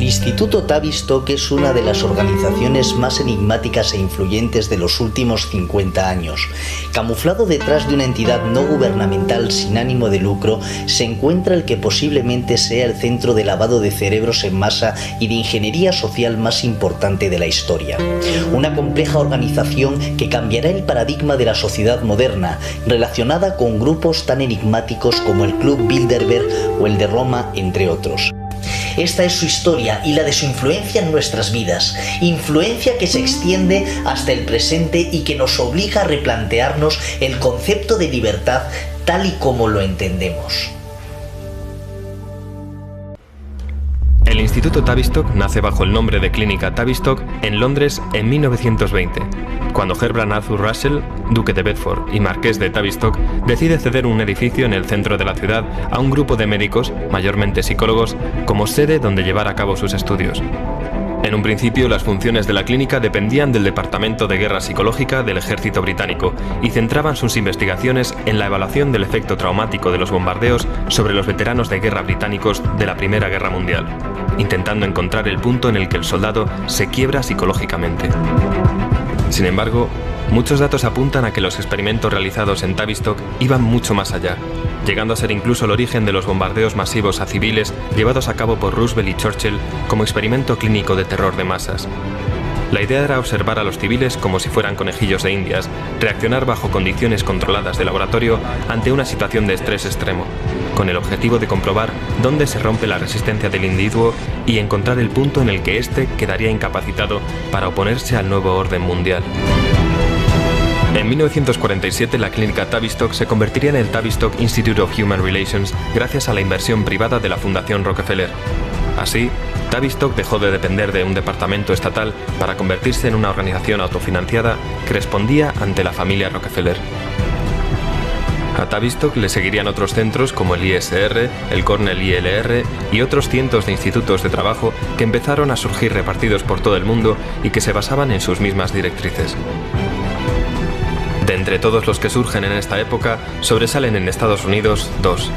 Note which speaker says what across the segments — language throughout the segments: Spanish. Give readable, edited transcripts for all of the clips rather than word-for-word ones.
Speaker 1: Instituto Tavistock es una de las organizaciones más enigmáticas e influyentes de los últimos 50 años. Camuflado detrás de una entidad no gubernamental sin ánimo de lucro, se encuentra el que posiblemente sea el centro de lavado de cerebros en masa y de ingeniería social más importante de la historia. Una compleja organización que cambiará el paradigma de la sociedad moderna, relacionada con grupos tan enigmáticos como el Club Bilderberg o el de Roma, entre otros. Esta es su historia y la de su influencia en nuestras vidas, influencia que se extiende hasta el presente y que nos obliga a replantearnos el concepto de libertad tal y como lo entendemos.
Speaker 2: El Instituto Tavistock nace bajo el nombre de Clínica Tavistock en Londres en 1920, cuando Herbert Arthur Russell, duque de Bedford y marqués de Tavistock, decide ceder un edificio en el centro de la ciudad a un grupo de médicos, mayormente psicólogos, como sede donde llevar a cabo sus estudios. En un principio, las funciones de la clínica dependían del Departamento de Guerra Psicológica del Ejército Británico y centraban sus investigaciones en la evaluación del efecto traumático de los bombardeos sobre los veteranos de guerra británicos de la Primera Guerra Mundial, intentando encontrar el punto en el que el soldado se quiebra psicológicamente. Sin embargo, muchos datos apuntan a que los experimentos realizados en Tavistock iban mucho más allá, llegando a ser incluso el origen de los bombardeos masivos a civiles llevados a cabo por Roosevelt y Churchill como experimento clínico de terror de masas. La idea era observar a los civiles como si fueran conejillos de indias, reaccionar bajo condiciones controladas de laboratorio ante una situación de estrés extremo, con el objetivo de comprobar dónde se rompe la resistencia del individuo y encontrar el punto en el que éste quedaría incapacitado para oponerse al nuevo orden mundial. En 1947, la clínica Tavistock se convertiría en el Tavistock Institute of Human Relations gracias a la inversión privada de la Fundación Rockefeller. Así, Tavistock dejó de depender de un departamento estatal para convertirse en una organización autofinanciada que respondía ante la familia Rockefeller. A Tavistock le seguirían otros centros como el ISR, el Cornell ILR y otros cientos de institutos de trabajo que empezaron a surgir repartidos por todo el mundo y que se basaban en sus mismas directrices. De entre todos los que surgen en esta época, sobresalen en Estados Unidos dos: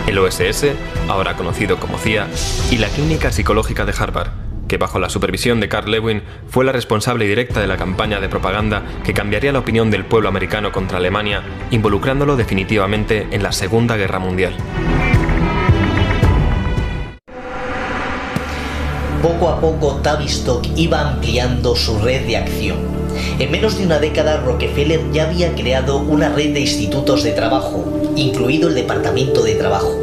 Speaker 2: el OSS, ahora conocido como CIA, y la Clínica Psicológica de Harvard, que bajo la supervisión de Carl Lewin fue la responsable directa de la campaña de propaganda que cambiaría la opinión del pueblo americano contra Alemania, involucrándolo definitivamente en la Segunda Guerra Mundial.
Speaker 1: Poco a poco, Tavistock iba ampliando su red de acción. En menos de una década, Rockefeller ya había creado una red de institutos de trabajo, incluido el Departamento de Trabajo,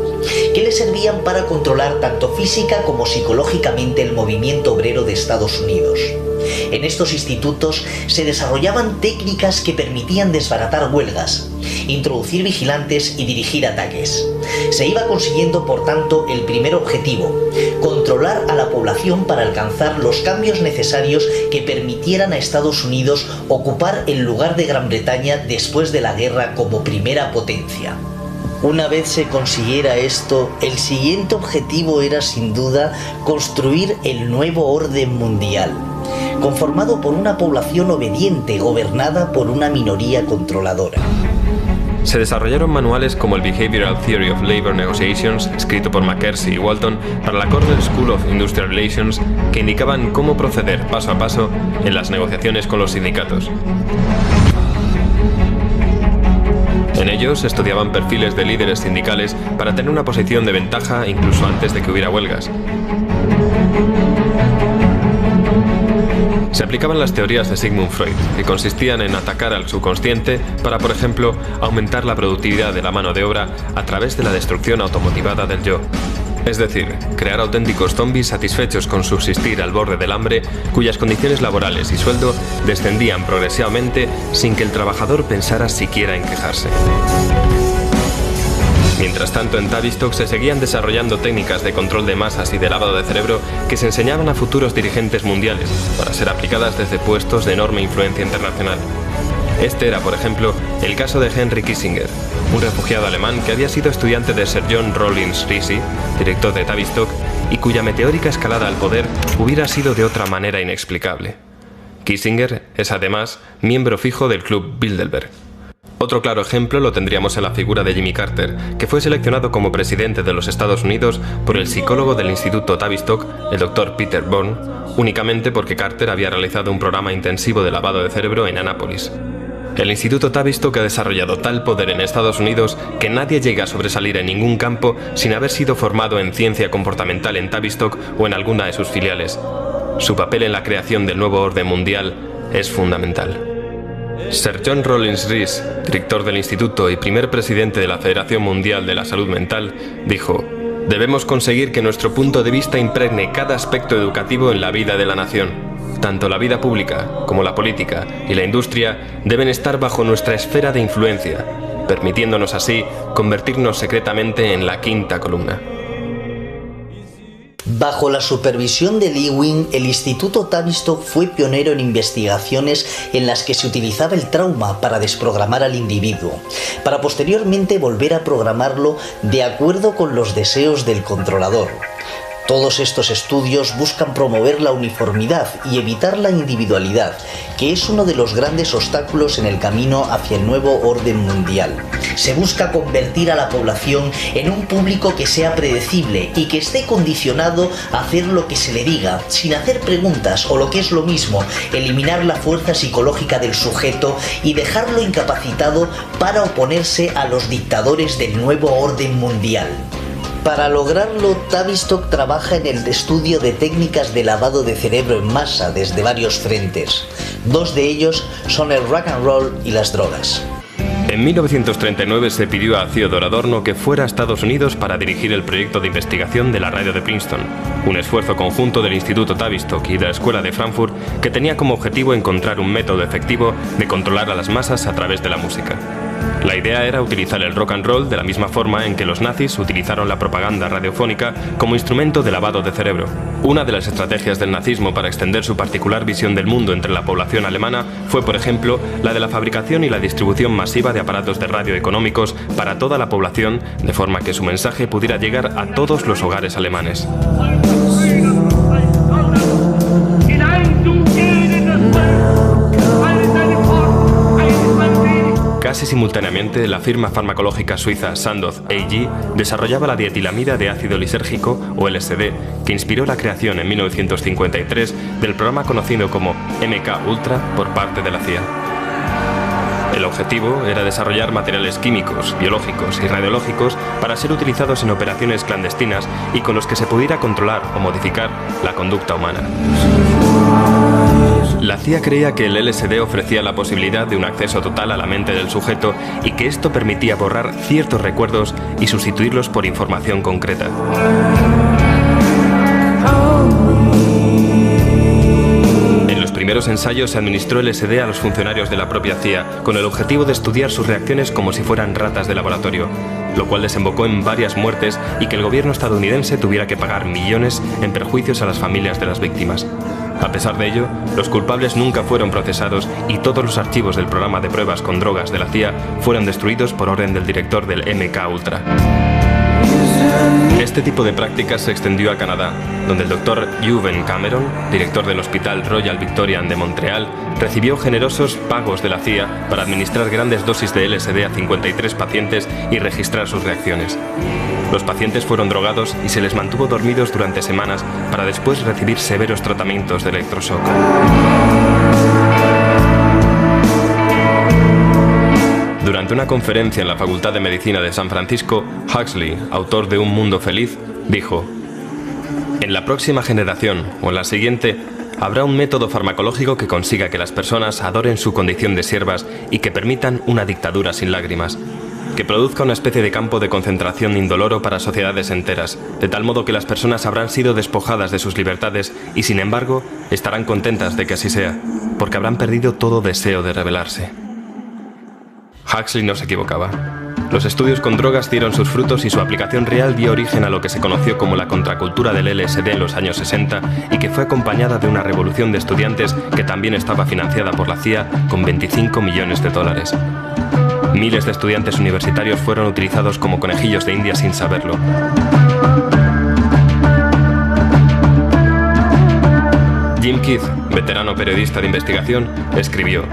Speaker 1: que le servían para controlar tanto física como psicológicamente el movimiento obrero de Estados Unidos. En estos institutos se desarrollaban técnicas que permitían desbaratar huelgas, introducir vigilantes y dirigir ataques. Se iba consiguiendo, por tanto, el primer objetivo: controlar a la población para alcanzar los cambios necesarios que permitieran a Estados Unidos ocupar el lugar de Gran Bretaña después de la guerra como primera potencia. Una vez se consiguiera esto, el siguiente objetivo era sin duda construir el nuevo orden mundial, conformado por una población obediente gobernada por una minoría controladora.
Speaker 2: Se desarrollaron manuales como el Behavioral Theory of Labor Negotiations, escrito por McKersey y Walton, para la Cornell School of Industrial Relations, que indicaban cómo proceder paso a paso en las negociaciones con los sindicatos. En ellos se estudiaban perfiles de líderes sindicales para tener una posición de ventaja incluso antes de que hubiera huelgas. Se aplicaban las teorías de Sigmund Freud, que consistían en atacar al subconsciente para, por ejemplo, aumentar la productividad de la mano de obra a través de la destrucción automotivada del yo. Es decir, crear auténticos zombies satisfechos con subsistir al borde del hambre, cuyas condiciones laborales y sueldo descendían progresivamente sin que el trabajador pensara siquiera en quejarse. Mientras tanto, en Tavistock se seguían desarrollando técnicas de control de masas y de lavado de cerebro que se enseñaban a futuros dirigentes mundiales para ser aplicadas desde puestos de enorme influencia internacional. Este era, por ejemplo, el caso de Henry Kissinger, un refugiado alemán que había sido estudiante de Sir John Rawlins Rees, director de Tavistock, y cuya meteórica escalada al poder hubiera sido de otra manera inexplicable. Kissinger es además miembro fijo del Club Bilderberg. Otro claro ejemplo lo tendríamos en la figura de Jimmy Carter, que fue seleccionado como presidente de los Estados Unidos por el psicólogo del Instituto Tavistock el Dr. Peter Bourne, únicamente porque Carter había realizado un programa intensivo de lavado de cerebro en Annapolis. El Instituto Tavistock ha desarrollado tal poder en Estados Unidos que nadie llega a sobresalir en ningún campo sin haber sido formado en ciencia comportamental en Tavistock o en alguna de sus filiales. Su papel en la creación del nuevo orden mundial es fundamental. Sir John Rollins Rees, director del instituto y primer presidente de la Federación Mundial de la Salud Mental, dijo: «Debemos conseguir que nuestro punto de vista impregne cada aspecto educativo en la vida de la nación. Tanto la vida pública como la política y la industria deben estar bajo nuestra esfera de influencia, permitiéndonos así convertirnos secretamente en la quinta columna».
Speaker 1: Bajo la supervisión de Lewin, el Instituto Tavistock fue pionero en investigaciones en las que se utilizaba el trauma para desprogramar al individuo, para posteriormente volver a programarlo de acuerdo con los deseos del controlador. Todos estos estudios buscan promover la uniformidad y evitar la individualidad, que es uno de los grandes obstáculos en el camino hacia el nuevo orden mundial. Se busca convertir a la población en un público que sea predecible y que esté condicionado a hacer lo que se le diga, sin hacer preguntas o, lo que es lo mismo, eliminar la fuerza psicológica del sujeto y dejarlo incapacitado para oponerse a los dictadores del nuevo orden mundial. Para lograrlo, Tavistock trabaja en el estudio de técnicas de lavado de cerebro en masa desde varios frentes. Dos de ellos son el rock and roll y las drogas.
Speaker 2: En 1939 se pidió a Theodor Adorno que fuera a Estados Unidos para dirigir el proyecto de investigación de la radio de Princeton, un esfuerzo conjunto del Instituto Tavistock y de la Escuela de Frankfurt que tenía como objetivo encontrar un método efectivo de controlar a las masas a través de la música. La idea era utilizar el rock and roll de la misma forma en que los nazis utilizaron la propaganda radiofónica como instrumento de lavado de cerebro. Una de las estrategias del nazismo para extender su particular visión del mundo entre la población alemana fue, por ejemplo, la de la fabricación y la distribución masiva de aparatos de radio económicos para toda la población, de forma que su mensaje pudiera llegar a todos los hogares alemanes. Casi simultáneamente, la firma farmacológica suiza Sandoz AG desarrollaba la dietilamida de ácido lisérgico, o LSD, que inspiró la creación en 1953 del programa conocido como MK Ultra por parte de la CIA. El objetivo era desarrollar materiales químicos, biológicos y radiológicos para ser utilizados en operaciones clandestinas y con los que se pudiera controlar o modificar la conducta humana. La CIA creía que el LSD ofrecía la posibilidad de un acceso total a la mente del sujeto y que esto permitía borrar ciertos recuerdos y sustituirlos por información concreta. En los primeros ensayos se administró LSD a los funcionarios de la propia CIA con el objetivo de estudiar sus reacciones como si fueran ratas de laboratorio, lo cual desembocó en varias muertes y que el gobierno estadounidense tuviera que pagar millones en perjuicios a las familias de las víctimas. A pesar de ello, los culpables nunca fueron procesados y todos los archivos del programa de pruebas con drogas de la CIA fueron destruidos por orden del director del MK Ultra. Este tipo de prácticas se extendió a Canadá, donde el Dr. Ewen Cameron, director del Hospital Royal Victorian de Montreal, recibió generosos pagos de la CIA para administrar grandes dosis de LSD a 53 pacientes y registrar sus reacciones. Los pacientes fueron drogados y se les mantuvo dormidos durante semanas para después recibir severos tratamientos de electroshock. Durante una conferencia en la Facultad de Medicina de San Francisco, Huxley, autor de Un Mundo Feliz, dijo: «En la próxima generación, o en la siguiente, habrá un método farmacológico que consiga que las personas adoren su condición de siervas y que permitan una dictadura sin lágrimas, que produzca una especie de campo de concentración indoloro para sociedades enteras, de tal modo que las personas habrán sido despojadas de sus libertades y, sin embargo, estarán contentas de que así sea, porque habrán perdido todo deseo de rebelarse». Huxley no se equivocaba. Los estudios con drogas dieron sus frutos y su aplicación real dio origen a lo que se conoció como la contracultura del LSD en los años 60 y que fue acompañada de una revolución de estudiantes que también estaba financiada por la CIA con 25 millones de dólares. Miles de estudiantes universitarios fueron utilizados como conejillos de India sin saberlo. Jim Keith, veterano periodista de investigación, escribió: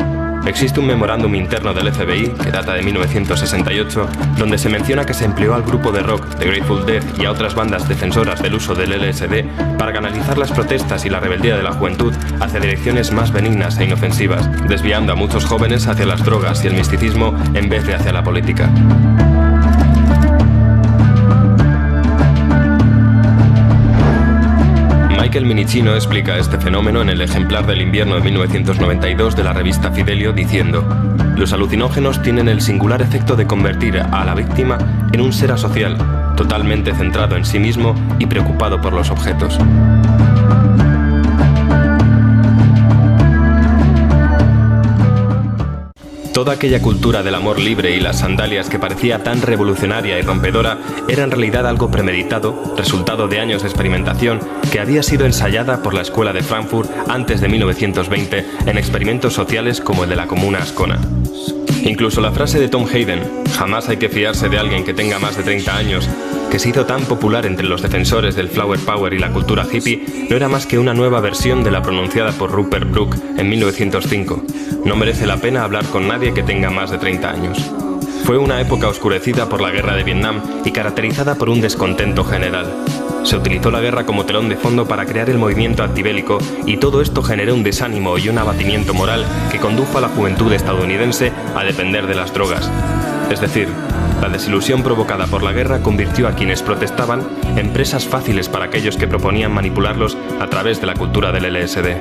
Speaker 2: Existe un memorándum interno del FBI, que data de 1968, donde se menciona que se empleó al grupo de rock The Grateful Dead y a otras bandas defensoras del uso del LSD para canalizar las protestas y la rebeldía de la juventud hacia direcciones más benignas e inofensivas, desviando a muchos jóvenes hacia las drogas y el misticismo en vez de hacia la política. Michael Minicino explica este fenómeno en el ejemplar del invierno de 1992 de la revista Fidelio diciendo: los alucinógenos tienen el singular efecto de convertir a la víctima en un ser asocial, totalmente centrado en sí mismo y preocupado por los objetos. Toda aquella cultura del amor libre y las sandalias que parecía tan revolucionaria y rompedora era en realidad algo premeditado, resultado de años de experimentación que había sido ensayada por la Escuela de Frankfurt antes de 1920 en experimentos sociales como el de la Comuna Ascona. Incluso la frase de Tom Hayden, jamás hay que fiarse de alguien que tenga más de 30 años, que se hizo tan popular entre los defensores del Flower Power y la cultura hippie, no era más que una nueva versión de la pronunciada por Rupert Brooke en 1905. No merece la pena hablar con nadie que tenga más de 30 años. Fue una época oscurecida por la guerra de Vietnam y caracterizada por un descontento general. Se utilizó la guerra como telón de fondo para crear el movimiento antibélico y todo esto generó un desánimo y un abatimiento moral que condujo a la juventud estadounidense a depender de las drogas. Es decir, la desilusión provocada por la guerra convirtió a quienes protestaban en presas fáciles para aquellos que proponían manipularlos a través de la cultura del LSD.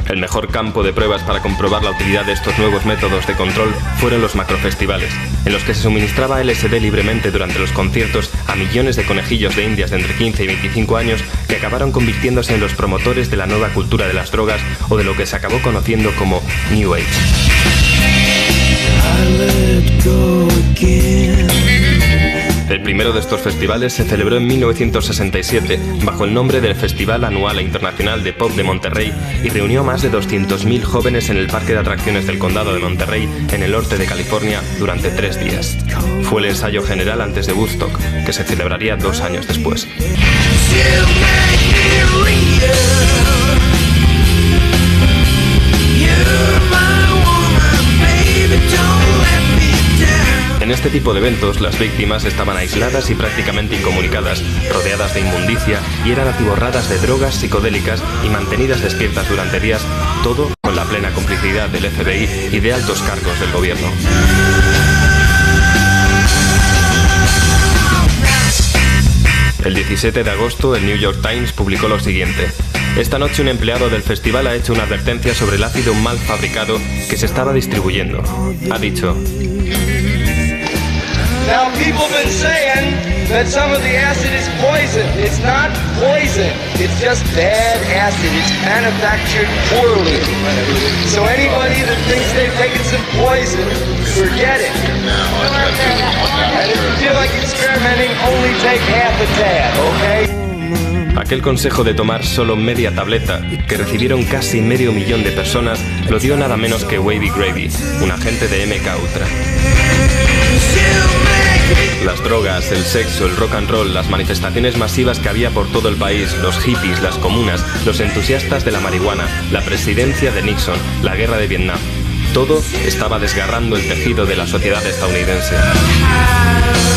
Speaker 2: El mejor campo de pruebas para comprobar la utilidad de estos nuevos métodos de control fueron los macrofestivales, en los que se suministraba LSD libremente durante los conciertos a millones de conejillos de indias de entre 15 y 25 años que acabaron convirtiéndose en los promotores de la nueva cultura de las drogas o de lo que se acabó conociendo como New Age. El primero de estos festivales se celebró en 1967 bajo el nombre del Festival Anual e Internacional de Pop de Monterrey y reunió a más de 200.000 jóvenes en el Parque de Atracciones del Condado de Monterrey, en el norte de California, durante 3 días. Fue el ensayo general antes de Woodstock, que se celebraría 2 años después. En este tipo de eventos, las víctimas estaban aisladas y prácticamente incomunicadas, rodeadas de inmundicia y eran atiborradas de drogas psicodélicas y mantenidas despiertas durante días, todo con la plena complicidad del FBI y de altos cargos del gobierno. El 17 de agosto, el New York Times publicó lo siguiente: esta noche un empleado del festival ha hecho una advertencia sobre el ácido mal fabricado que se estaba distribuyendo. Ha dicho:
Speaker 3: now, people have been saying that some of the acid is poison. It's not poison. It's just bad acid. It's manufactured poorly. So anybody that thinks they've taken some poison, forget it. And if you feel like experimenting, only take half a tab, okay?
Speaker 2: Aquel consejo de tomar solo media tableta, que recibieron casi medio millón de personas, lo dio nada menos que Wavy Gravy, un agente de MK Ultra. Las drogas, el sexo, el rock and roll, las manifestaciones masivas que había por todo el país, los hippies, las comunas, los entusiastas de la marihuana, la presidencia de Nixon, la guerra de Vietnam. Todo estaba desgarrando el tejido de la sociedad estadounidense.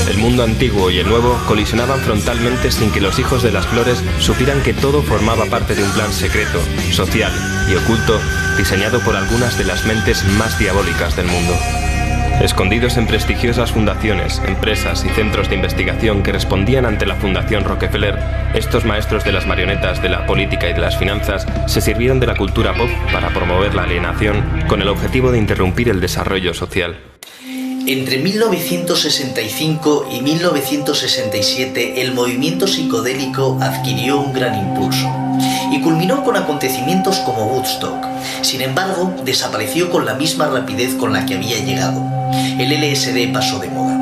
Speaker 2: El mundo antiguo y el nuevo colisionaban frontalmente sin que los hijos de las flores supieran que todo formaba parte de un plan secreto, social y oculto, diseñado por algunas de las mentes más diabólicas del mundo. Escondidos en prestigiosas fundaciones, empresas y centros de investigación que respondían ante la Fundación Rockefeller, estos maestros de las marionetas de la política y de las finanzas se sirvieron de la cultura pop para promover la alienación con el objetivo de interrumpir el desarrollo social.
Speaker 1: Entre 1965 y 1967 el movimiento psicodélico adquirió un gran impulso y culminó con acontecimientos como Woodstock. Sin embargo, desapareció con la misma rapidez con la que había llegado. El LSD pasó de moda.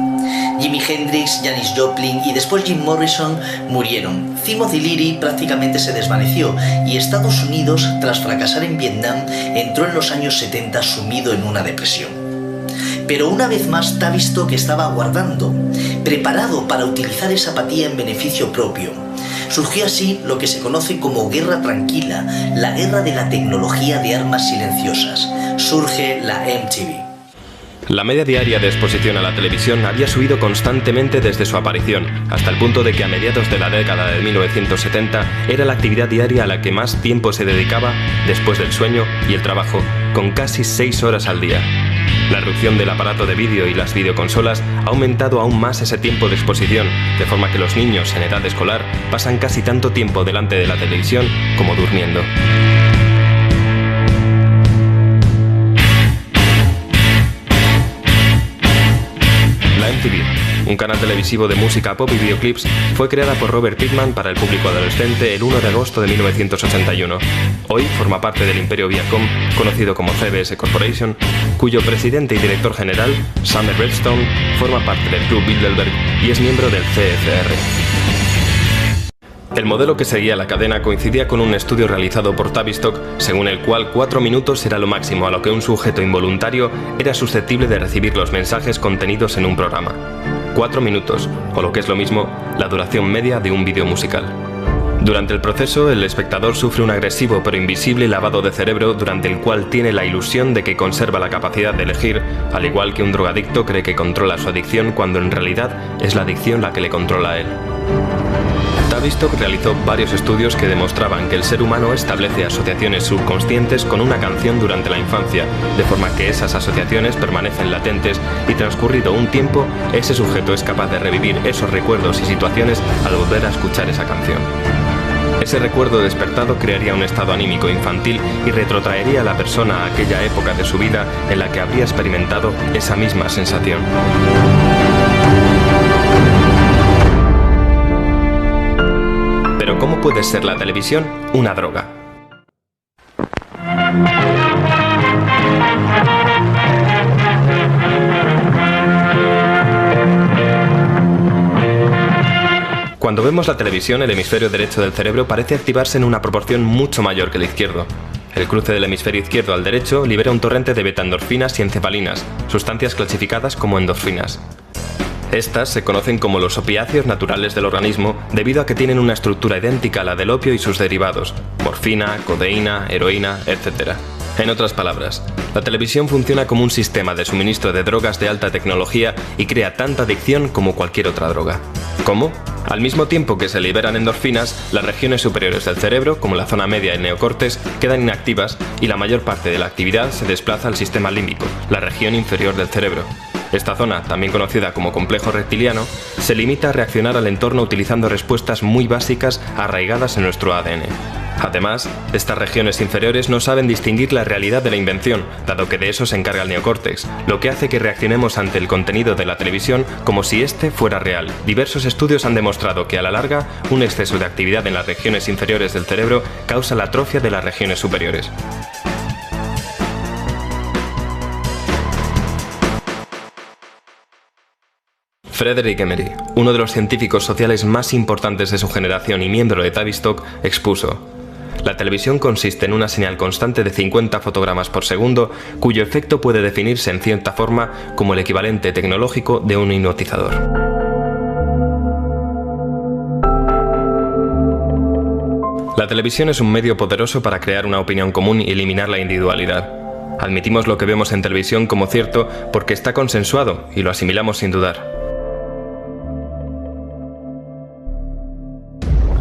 Speaker 1: Jimi Hendrix, Janis Joplin y después Jim Morrison murieron. Timothy Leary prácticamente se desvaneció y Estados Unidos, tras fracasar en Vietnam, entró en los años 70 sumido en una depresión. Pero una vez más Tavistock estaba aguardando, preparado para utilizar esa apatía en beneficio propio. Surgió así lo que se conoce como Guerra Tranquila, la guerra de la tecnología de armas silenciosas. Surge la MTV.
Speaker 2: La media diaria de exposición a la televisión había subido constantemente desde su aparición, hasta el punto de que a mediados de la década de 1970 era la actividad diaria a la que más tiempo se dedicaba después del sueño y el trabajo, con casi 6 horas al día. La irrupción del aparato de vídeo y las videoconsolas ha aumentado aún más ese tiempo de exposición, de forma que los niños en edad escolar pasan casi tanto tiempo delante de la televisión como durmiendo. La MTV, un canal televisivo de música pop y videoclips, fue creada por Robert Pittman para el público adolescente el 1 de agosto de 1981. Hoy forma parte del imperio Viacom, conocido como CBS Corporation, cuyo presidente y director general, Summer Redstone, forma parte del Club Bilderberg y es miembro del CFR. El modelo que seguía la cadena coincidía con un estudio realizado por Tavistock, según el cual 4 minutos era lo máximo a lo que un sujeto involuntario era susceptible de recibir los mensajes contenidos en un programa. 4 minutos, o lo que es lo mismo, la duración media de un vídeo musical. Durante el proceso, el espectador sufre un agresivo pero invisible lavado de cerebro durante el cual tiene la ilusión de que conserva la capacidad de elegir, al igual que un drogadicto cree que controla su adicción cuando en realidad es la adicción la que le controla a él. Tavistock realizó varios estudios que demostraban que el ser humano establece asociaciones subconscientes con una canción durante la infancia, de forma que esas asociaciones permanecen latentes y transcurrido un tiempo, ese sujeto es capaz de revivir esos recuerdos y situaciones al volver a escuchar esa canción. Ese recuerdo despertado crearía un estado anímico infantil y retrotraería a la persona a aquella época de su vida en la que habría experimentado esa misma sensación. Pero ¿cómo puede ser la televisión una droga? Cuando vemos la televisión, el hemisferio derecho del cerebro parece activarse en una proporción mucho mayor que el izquierdo. El cruce del hemisferio izquierdo al derecho libera un torrente de betaendorfinas y encefalinas, sustancias clasificadas como endorfinas. Estas se conocen como los opiáceos naturales del organismo debido a que tienen una estructura idéntica a la del opio y sus derivados, morfina, codeína, heroína, etc. En otras palabras, la televisión funciona como un sistema de suministro de drogas de alta tecnología y crea tanta adicción como cualquier otra droga. ¿Cómo? Al mismo tiempo que se liberan endorfinas, las regiones superiores del cerebro, como la zona media y el neocórtex, quedan inactivas y la mayor parte de la actividad se desplaza al sistema límbico, la región inferior del cerebro. Esta zona, también conocida como complejo reptiliano, se limita a reaccionar al entorno utilizando respuestas muy básicas arraigadas en nuestro ADN. Además, estas regiones inferiores no saben distinguir la realidad de la invención, dado que de eso se encarga el neocórtex, lo que hace que reaccionemos ante el contenido de la televisión como si este fuera real. Diversos estudios han demostrado que a la larga, un exceso de actividad en las regiones inferiores del cerebro causa la atrofia de las regiones superiores. Frederick Emery, uno de los científicos sociales más importantes de su generación y miembro de Tavistock, expuso: la televisión consiste en una señal constante de 50 fotogramas por segundo, cuyo efecto puede definirse en cierta forma como el equivalente tecnológico de un hipnotizador. La televisión es un medio poderoso para crear una opinión común y eliminar la individualidad. Admitimos lo que vemos en televisión como cierto porque está consensuado y lo asimilamos sin dudar.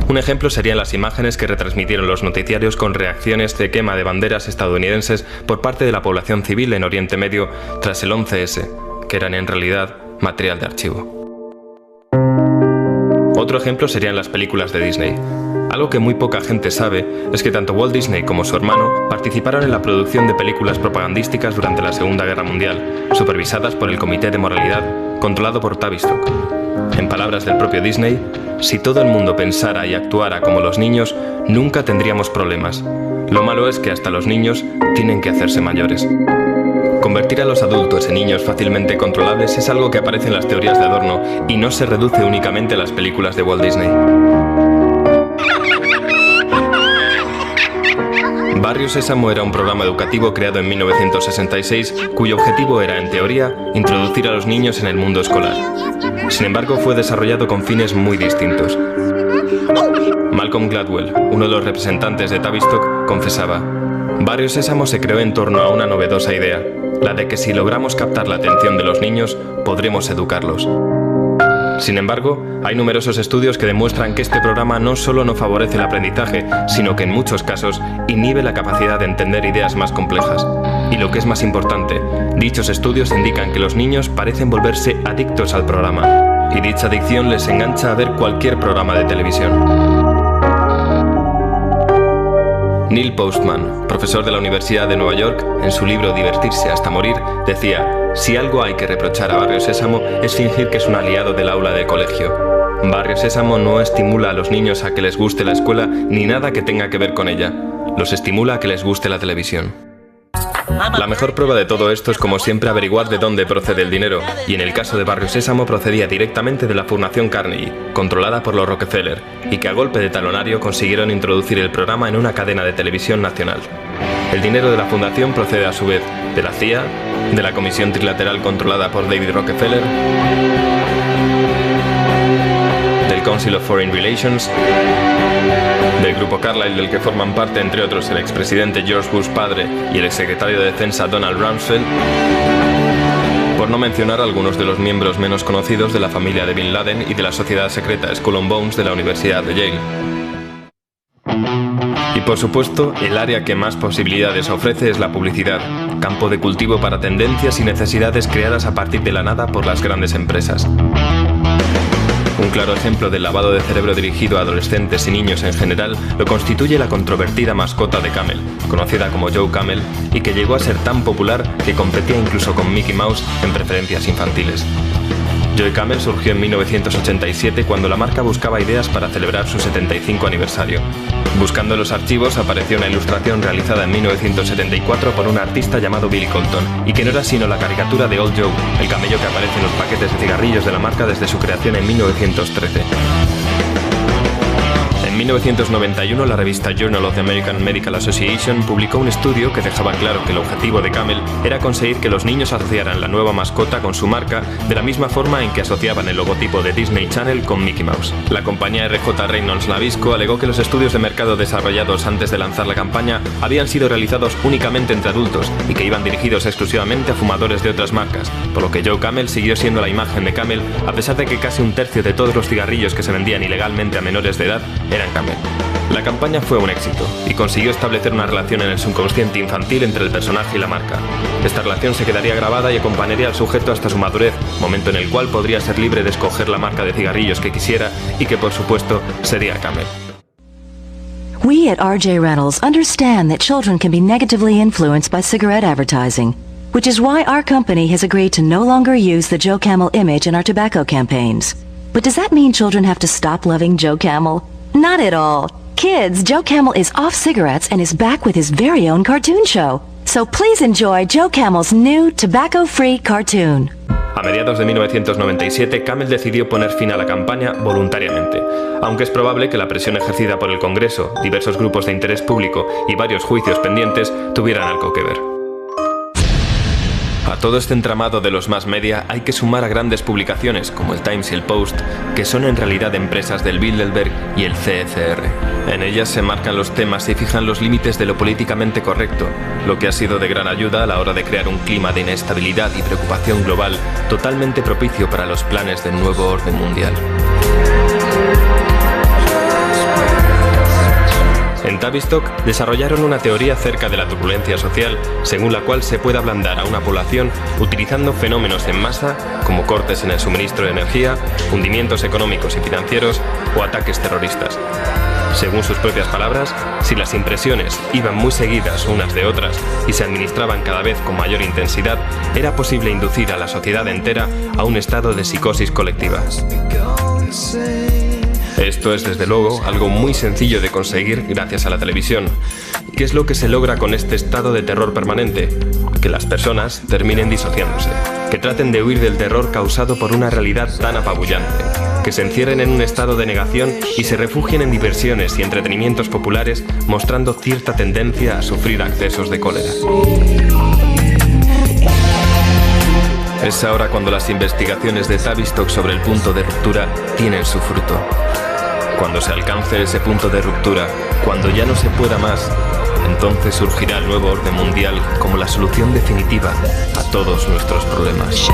Speaker 2: Un ejemplo serían las imágenes que retransmitieron los noticiarios con reacciones de quema de banderas estadounidenses por parte de la población civil en Oriente Medio tras el 11S, que eran en realidad material de archivo. Otro ejemplo serían las películas de Disney. Algo que muy poca gente sabe es que tanto Walt Disney como su hermano participaron en la producción de películas propagandísticas durante la Segunda Guerra Mundial, supervisadas por el Comité de Moralidad, controlado por Tavistock. En palabras del propio Disney, si todo el mundo pensara y actuara como los niños, nunca tendríamos problemas. Lo malo es que hasta los niños tienen que hacerse mayores. Convertir a los adultos en niños fácilmente controlables es algo que aparece en las teorías de Adorno y no se reduce únicamente a las películas de Walt Disney. Barrio Sésamo era un programa educativo creado en 1966 cuyo objetivo era, en teoría, introducir a los niños en el mundo escolar. Sin embargo, fue desarrollado con fines muy distintos. Malcolm Gladwell, uno de los representantes de Tavistock, confesaba: Barrio Sésamo se creó en torno a una novedosa idea, la de que si logramos captar la atención de los niños, podremos educarlos. Sin embargo, hay numerosos estudios que demuestran que este programa no solo no favorece el aprendizaje, sino que en muchos casos inhibe la capacidad de entender ideas más complejas. Y lo que es más importante, dichos estudios indican que los niños parecen volverse adictos al programa, y dicha adicción les engancha a ver cualquier programa de televisión. Neil Postman, profesor de la Universidad de Nueva York, en su libro Divertirse hasta morir, decía: si algo hay que reprochar a Barrio Sésamo es fingir que es un aliado del aula de colegio. Barrio Sésamo no estimula a los niños a que les guste la escuela ni nada que tenga que ver con ella. Los estimula a que les guste la televisión. La mejor prueba de todo esto es, como siempre, averiguar de dónde procede el dinero, y en el caso de Barrio Sésamo procedía directamente de la Fundación Carnegie, controlada por los Rockefeller, y que a golpe de talonario consiguieron introducir el programa en una cadena de televisión nacional. El dinero de la fundación procede a su vez de la CIA, de la Comisión Trilateral controlada por David Rockefeller, del Council of Foreign Relations, del Grupo Carlyle, del que forman parte, entre otros, el expresidente George Bush padre y el exsecretario de Defensa Donald Rumsfeld, por no mencionar algunos de los miembros menos conocidos de la familia de Bin Laden y de la sociedad secreta Skull and Bones de la Universidad de Yale. Y por supuesto, el área que más posibilidades ofrece es la publicidad, campo de cultivo para tendencias y necesidades creadas a partir de la nada por las grandes empresas. Un claro ejemplo del lavado de cerebro dirigido a adolescentes y niños en general lo constituye la controvertida mascota de Camel, conocida como Joe Camel, y que llegó a ser tan popular que competía incluso con Mickey Mouse en preferencias infantiles. Joe Camel surgió en 1987 cuando la marca buscaba ideas para celebrar su 75 aniversario. Buscando en los archivos apareció una ilustración realizada en 1974 por un artista llamado Billy Colton, y que no era sino la caricatura de Old Joe, el camello que aparece en los paquetes de cigarrillos de la marca desde su creación en 1913. En 1991, la revista Journal of the American Medical Association publicó un estudio que dejaba claro que el objetivo de Camel era conseguir que los niños asociaran la nueva mascota con su marca de la misma forma en que asociaban el logotipo de Disney Channel con Mickey Mouse. La compañía R.J. Reynolds Nabisco alegó que los estudios de mercado desarrollados antes de lanzar la campaña habían sido realizados únicamente entre adultos y que iban dirigidos exclusivamente a fumadores de otras marcas, por lo que Joe Camel siguió siendo la imagen de Camel a pesar de que casi un tercio de todos los cigarrillos que se vendían ilegalmente a menores de edad eran Camel. La campaña fue un éxito y consiguió establecer una relación en el subconsciente infantil entre el personaje y la marca. Esta relación se quedaría grabada y acompañaría al sujeto hasta su madurez, momento en el cual podría ser libre de escoger la marca de cigarrillos que quisiera y que, por supuesto, sería Camel.
Speaker 4: We at RJ Reynolds understand that children can be negatively influenced by cigarette advertising, which is why our company has agreed to no longer use the Joe Camel image in our tobacco campaigns. But does that mean children have to stop loving Joe Camel? Not at all. Kids, Joe Camel is off cigarettes and is back with his very own cartoon show. So please enjoy Joe Camel's new tobacco-free cartoon.
Speaker 2: A mediados de 1997, Camel decidió poner fin a la campaña voluntariamente, aunque es probable que la presión ejercida por el Congreso, diversos grupos de interés público y varios juicios pendientes tuvieran algo que ver. A todo este entramado de los mass media hay que sumar a grandes publicaciones como el Times y el Post, que son en realidad empresas del Bilderberg y el CCR. En ellas se marcan los temas y fijan los límites de lo políticamente correcto, lo que ha sido de gran ayuda a la hora de crear un clima de inestabilidad y preocupación global totalmente propicio para los planes del nuevo orden mundial. En Tavistock desarrollaron una teoría acerca de la turbulencia social, según la cual se puede ablandar a una población utilizando fenómenos en masa, como cortes en el suministro de energía, hundimientos económicos y financieros o ataques terroristas. Según sus propias palabras, si las impresiones iban muy seguidas unas de otras y se administraban cada vez con mayor intensidad, era posible inducir a la sociedad entera a un estado de psicosis colectiva. Esto es desde luego algo muy sencillo de conseguir gracias a la televisión. ¿Qué es lo que se logra con este estado de terror permanente? Que las personas terminen disociándose, que traten de huir del terror causado por una realidad tan apabullante, que se encierren en un estado de negación y se refugien en diversiones y entretenimientos populares, mostrando cierta tendencia a sufrir accesos de cólera. Es ahora cuando las investigaciones de Tavistock sobre el punto de ruptura tienen su fruto. Cuando se alcance ese punto de ruptura, cuando ya no se pueda más, entonces surgirá el nuevo orden mundial como la solución definitiva a todos nuestros problemas.